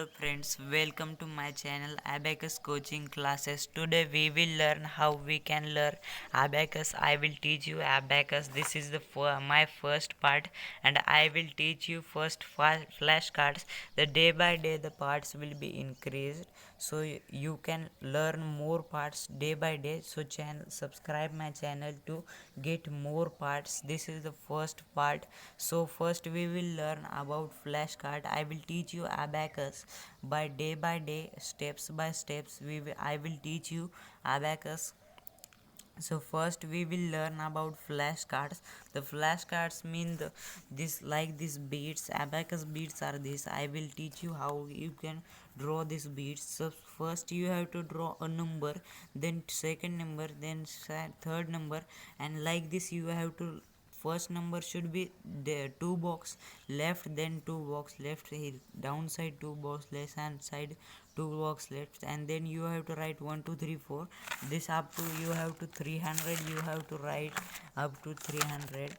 Hello friends, welcome to my channel Abacus Coaching Classes. Today we will learn how we can learn Abacus. I will teach you Abacus. This is my first part, and I will teach you first flashcards. The day by day the parts will be increased, so you can learn more parts day by day. So subscribe my channel to get more parts. This is the first part. So first we will learn about flashcard. I will teach you Abacus by day, steps by steps. I will teach you Abacus. So first we will learn about flashcards. The flashcards mean this like these beads. Abacus beads are this. I will teach you how you can draw these beads. So first you have to draw a number, then second number, then third number, and like this you have to. First number should be the two box left, then two box left, here downside two box left hand side two box left, and then you have to write 1 2 3 4. This up to you have to 300, you have to write up to 300.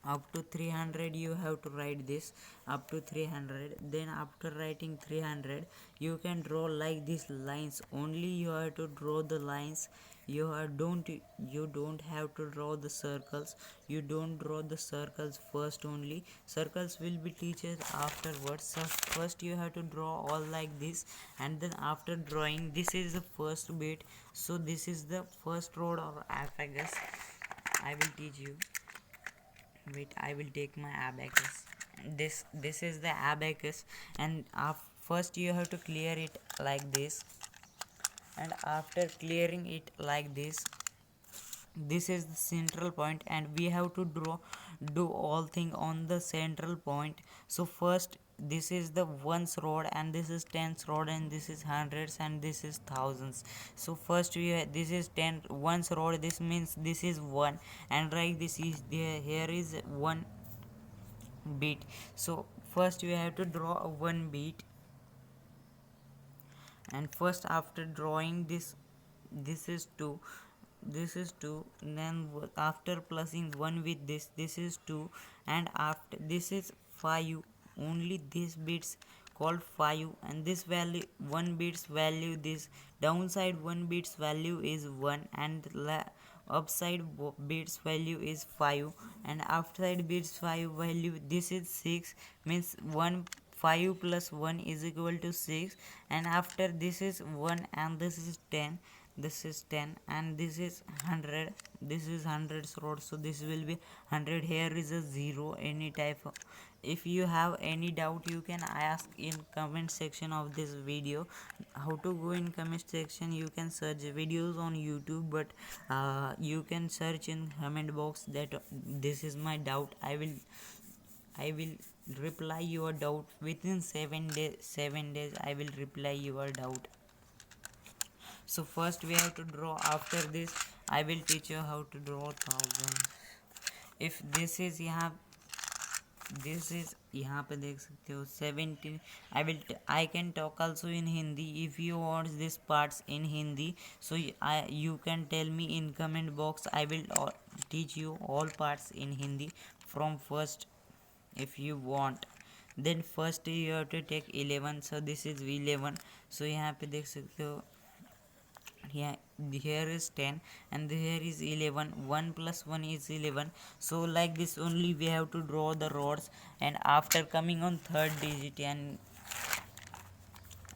Up to 300 you have to write this up to 300. Then after writing 300 you can draw like these lines. Only you have to draw the lines. You don't have to draw the circles. You don't draw the circles first. Only circles will be teaches afterwards. So first you have to draw all like this, and then after drawing, this is the first bit. So this is the first road of abacus. I will teach you. Wait, I will take my abacus. This is the abacus, and first you have to clear it like this, and after clearing it like this is the central point, and we have to do all thing on the central point. So first this is the ones road, and this is tens road, and this is hundreds, and this is thousands. So first this is 10 ones road. This means this is one, and right, this is there. Here is one beat. So first we have to draw a one beat, and first after drawing this is 2, this is 2, then after plussing 1 with this is 2, and after this is 5. Only this bits called 5, and this value 1 bits value, this downside 1 bits value is 1, and upside bits value is 5, and upside bits 5 value this is 6. Means 1 5 plus 1 is equal to 6, and after this is 1, and this is 10, this is 10, and this is 100, this is hundreds road. So this will be 100. Here is a 0. Any type of, if you have any doubt, you can ask in comment section of this video. How to go in comment section? You can search videos on YouTube, but you can search in comment box that this is my doubt. I will reply your doubt within 7 days. 7 days I will reply your doubt. So first we have to draw. After this I will teach you how to draw thousand. If this is यहाँ, this is यहाँ पे देख सकते हो 17. I can talk also in Hindi. If you want this parts in Hindi, so you can tell me in comment box. I will teach you all parts in Hindi from first if you want. Then first you have to take 11. So this is 11. So यहाँ पे देख सकते हो, here is 10, and here is 11. 1 plus 1 is 11. So like this only we have to draw the rods, and after coming on third digit, and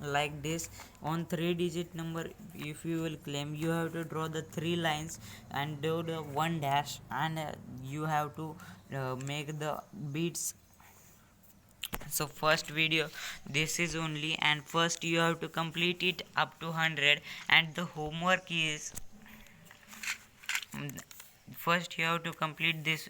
like this on 3-digit number, if you will claim, you have to draw the 3 lines and do the 1 dash, and you have to make the beats. So first video this is only, and first you have to complete it up to 100, and the homework is first you have to complete this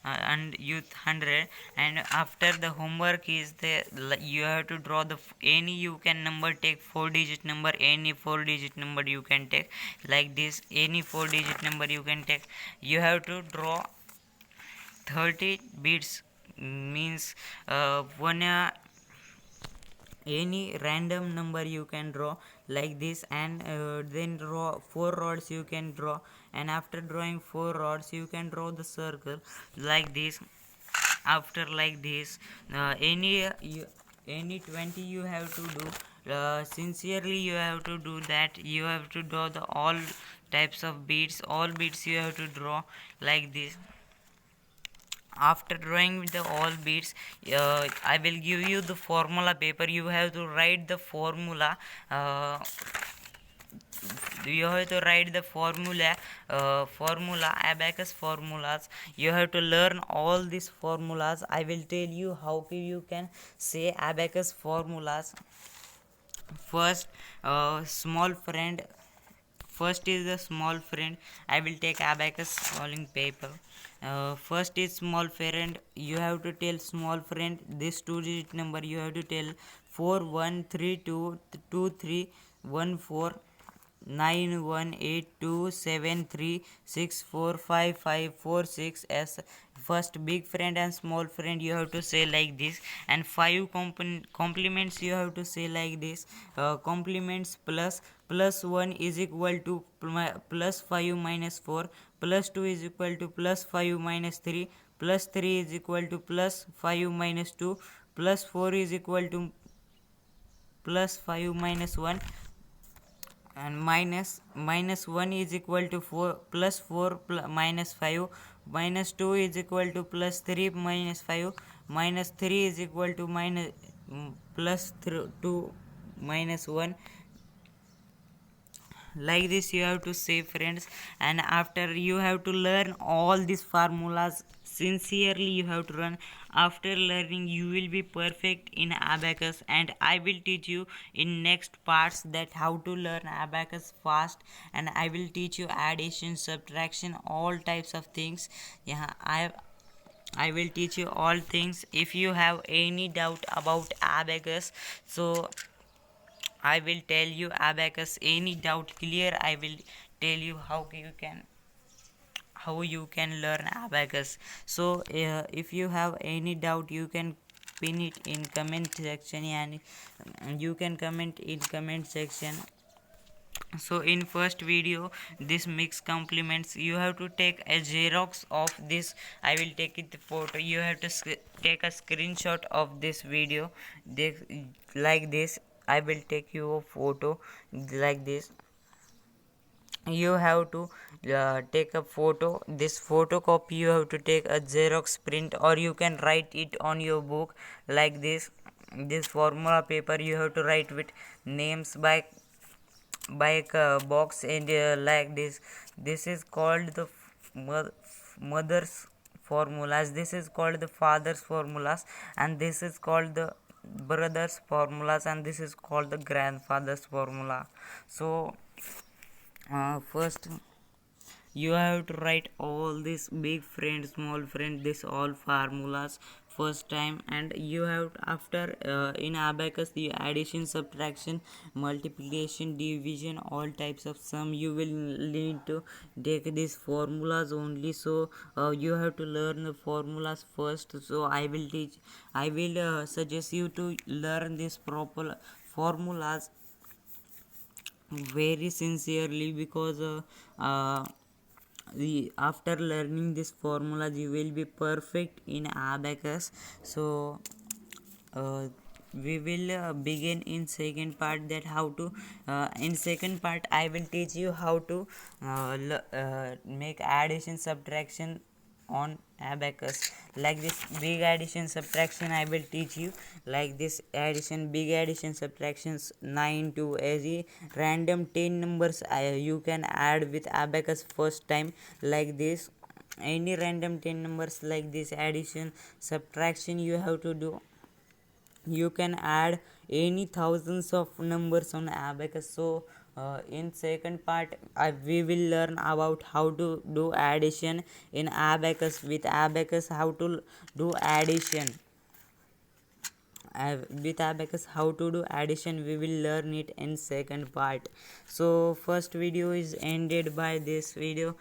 and youth 100, and after the homework is the you have to draw the any you can number, take 4-digit number, any 4-digit number you can take like this, any 4-digit number you can take. You have to draw 30 bits. Means one any random number you can draw like this, and then draw 4 rods you can draw, and after drawing 4 rods you can draw the circle like this. After like this any any 20 you have to do. Sincerely you have to do that. You have to draw the all types of beads. All beads you have to draw like this. After drawing with the all beads, I will give you the formula paper. You have to write the formula. You have to write the formula abacus formulas. You have to learn all these formulas. I will tell you how you can say abacus formulas. First, small friend. First is the small friend. I will take abacus rolling paper. First is small friend. You have to tell small friend this two-digit number. You have to tell 41322314918273645546 as first big friend and small friend you have to say like this, and five compliments you have to say like this. Compliments plus 1 is equal to plus 5 minus 4, plus 2 is equal to plus 5 minus 3, plus 3 is equal to plus 5 minus 2, plus 4 is equal to plus 5 minus 1, and minus 1 is equal to 4 plus 4 minus 5, minus 2 is equal to plus 3 minus 5, minus 3 is equal to plus 2 minus 1. Like this you have to say, friends. And after you have to learn all these formulas sincerely, you have to run. After learning you will be perfect in abacus, and I will teach you in next parts that how to learn abacus fast, and I will teach you addition, subtraction, all types of things. Yeah, I will teach you all things. If you have any doubt about abacus, so I will tell you abacus. Any doubt clear, I will tell you how you can learn abacus. So if you have any doubt, you can pin it in comment section, and you can comment in comment section. So in first video, this mix complements, you have to take a xerox of this. I will take it the photo. You have to take a screenshot of this video, like this. I will take you a photo like this. You have to take a photo. This photocopy you have to take a xerox print, or you can write it on your book like this. This formula paper you have to write with names by a box, and like this is called the mother's formulas, this is called the father's formulas, and this is called the brother's formulas, and this is called the grandfather's formula. So first you have to write all these big friend, small friend, this all formulas first time. And you have to, after in abacus, the addition, subtraction, multiplication, division, all types of sum, you will need to take these formulas only. So you have to learn the formulas first. So I will suggest you to learn these proper formulas very sincerely, because after learning this formulas you will be perfect in abacus. So we will begin in second part, that how to in second part I will teach you how to make addition, subtraction on abacus. Like this big addition, subtraction I will teach you. Like this addition, big addition, subtractions, 9 to a random 10 numbers you can add with abacus first time. Like this, any random 10 numbers, like this addition, subtraction you have to do. You can add any thousands of numbers on abacus. So in second part we will learn about how to do addition in abacus. With abacus, how to do addition. With abacus, how to do addition, we will learn it in second part. So first video is ended by this video.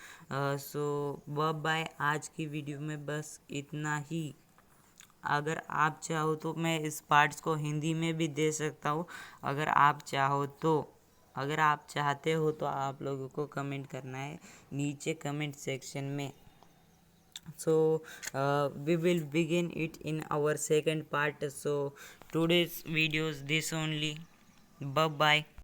So bye bye. आज की video में बस इतना ही. अगर आप चाहो तो मैं इस पार्ट्स को हिंदी में भी दे सकता हूँ, अगर आप चाहो तो. अगर आप चाहते हो तो आप लोगों को कमेंट करना है नीचे कमेंट सेक्शन में. So we will begin it in our second part. So today's videos this only. Bye bye.